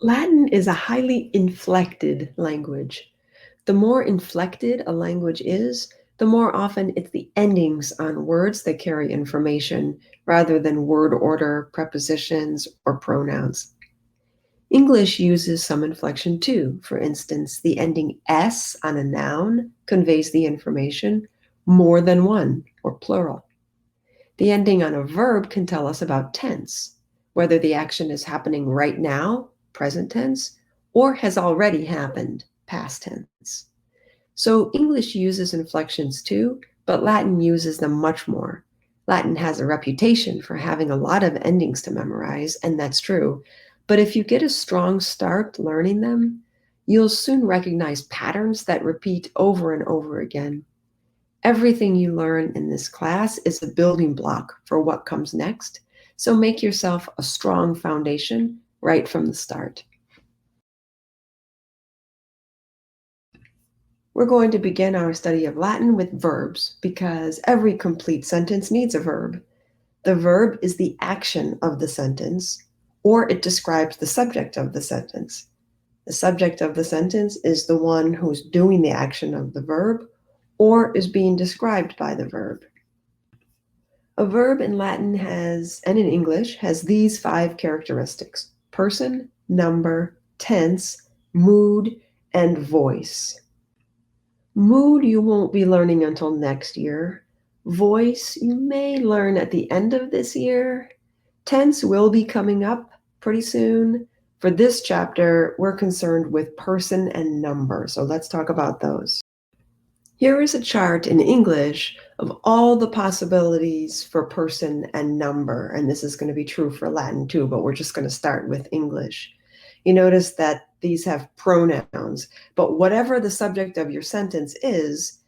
Latin is a highly inflected language. The more inflected a language is, the more often it's the endings on words that carry information rather than word order, prepositions, or pronouns. English uses some inflection too. For instance, the ending S on a noun conveys the information more than one or plural. The ending on a verb can tell us about tense, whether the action is happening right now, present tense, or has already happened, past tense. So English uses inflections too, but Latin uses them much more. Latin has a reputation for having a lot of endings to memorize, and that's true. But if you get a strong start learning them, you'll soon recognize patterns that repeat over and over again. Everything you learn in this class is a building block for what comes next, so make yourself a strong foundation right from the start. We're going to begin our study of Latin with verbs because every complete sentence needs a verb. The verb is the action of the sentence, or it describes the subject of the sentence. The subject of the sentence is the one who's doing the action of the verb or is being described by the verb. A verb in Latin and in English has these 5 characteristics: person, number, tense, mood, and voice. Mood you won't be learning until next year. Voice you may learn at the end of this year. Tense will be coming up pretty soon. For this chapter, we're concerned with person and number, so let's talk about those. Here is a chart in English of all the possibilities for person and number, and this is going to be true for Latin too, but we're just going to start with English. You notice that these have pronouns, but whatever the subject of your sentence is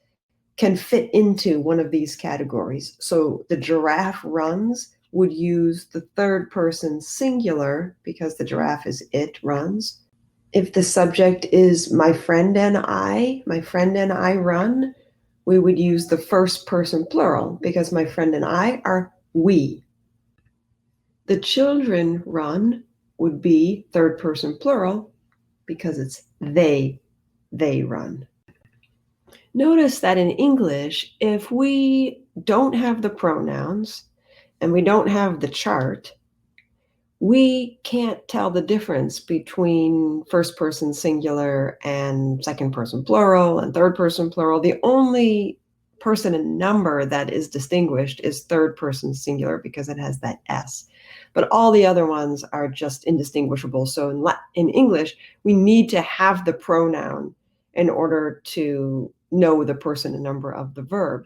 can fit into one of these categories. So the giraffe runs would use the third person singular because the giraffe is it runs. If the subject is my friend and I run, we would use the first person plural because my friend and I are we. The children run would be third person plural because it's they run. Notice that in English, if we don't have the pronouns and we don't have the chart, we can't tell the difference between first person singular and second person plural and third person plural. The only person and number that is distinguished is third person singular because it has that S. But all the other ones are just indistinguishable. So in English, we need to have the pronoun in order to know the person and number of the verb.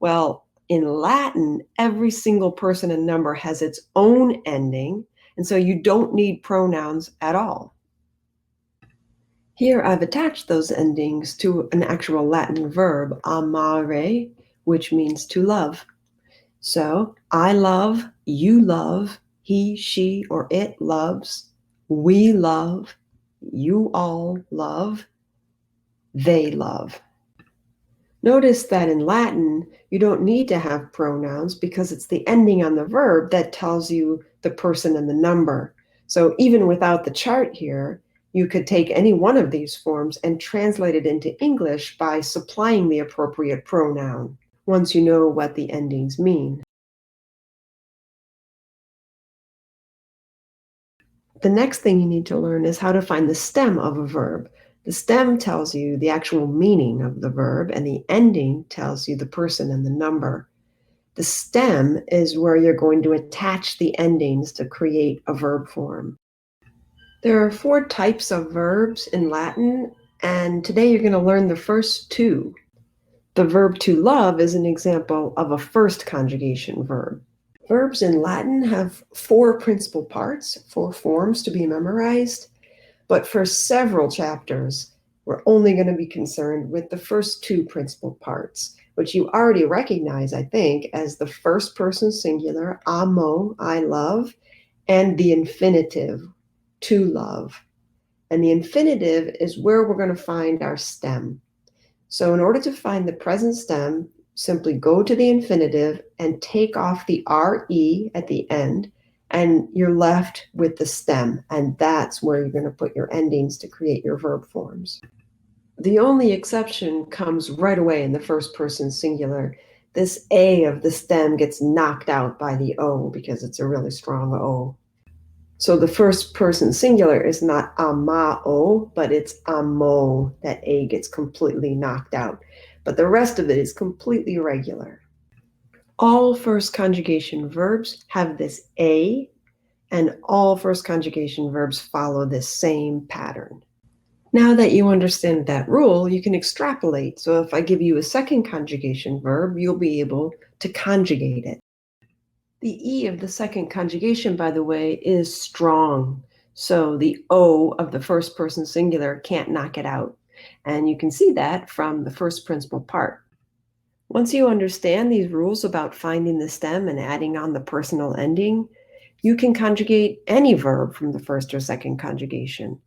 Well, in Latin, every single person and number has its own ending, and so you don't need pronouns at all. Here I've attached those endings to an actual Latin verb, amare, which means to love. So I love, you love, he, she, or it loves, we love, you all love, they love. Notice that in Latin, you don't need to have pronouns because it's the ending on the verb that tells you the person and the number. So even without the chart here, you could take any one of these forms and translate it into English by supplying the appropriate pronoun once you know what the endings mean. The next thing you need to learn is how to find the stem of a verb. The stem tells you the actual meaning of the verb, and the ending tells you the person and the number. The stem is where you're going to attach the endings to create a verb form. There are 4 types of verbs in Latin, and today you're going to learn the first 2. The verb to love is an example of a first conjugation verb. Verbs in Latin have 4 principal parts, 4 forms to be memorized. But for several chapters, we're only going to be concerned with the first 2 principal parts, which you already recognize, I think, as the first person singular, amo, I love, and the infinitive, to love. And the infinitive is where we're going to find our stem. So in order to find the present stem, simply go to the infinitive and take off the RE at the end and you're left with the stem, and that's where you're going to put your endings to create your verb forms. The only exception comes right away in the first person singular. This A of the stem gets knocked out by the O because it's a really strong O. So the first person singular is not amao, but it's amo. That A gets completely knocked out. But the rest of it is completely regular. All first conjugation verbs have this A, and all first conjugation verbs follow this same pattern. Now that you understand that rule, you can extrapolate. So if I give you a second conjugation verb, you'll be able to conjugate it. The E of the second conjugation, by the way, is strong. So the O of the first person singular can't knock it out. And you can see that from the first principal part. Once you understand these rules about finding the stem and adding on the personal ending, you can conjugate any verb from the first or second conjugation.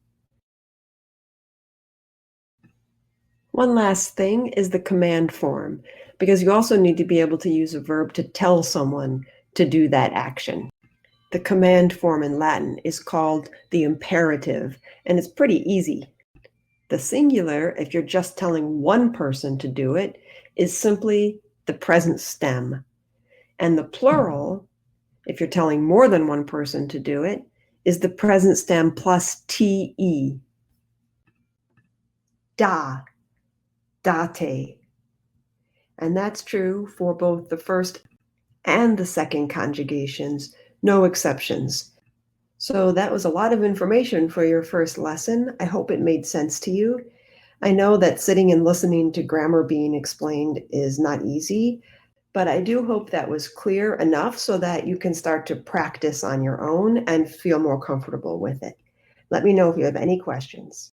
One last thing is the command form, because you also need to be able to use a verb to tell someone to do that action. The command form in Latin is called the imperative, and it's pretty easy. The singular, if you're just telling one person to do it, is simply the present stem. And the plural, if you're telling more than one person to do it, is the present stem plus te. Da, date. And that's true for both the first and the second conjugations, no exceptions. So that was a lot of information for your first lesson. I hope it made sense to you. I know that sitting and listening to grammar being explained is not easy, but I do hope that was clear enough so that you can start to practice on your own and feel more comfortable with it. Let me know if you have any questions.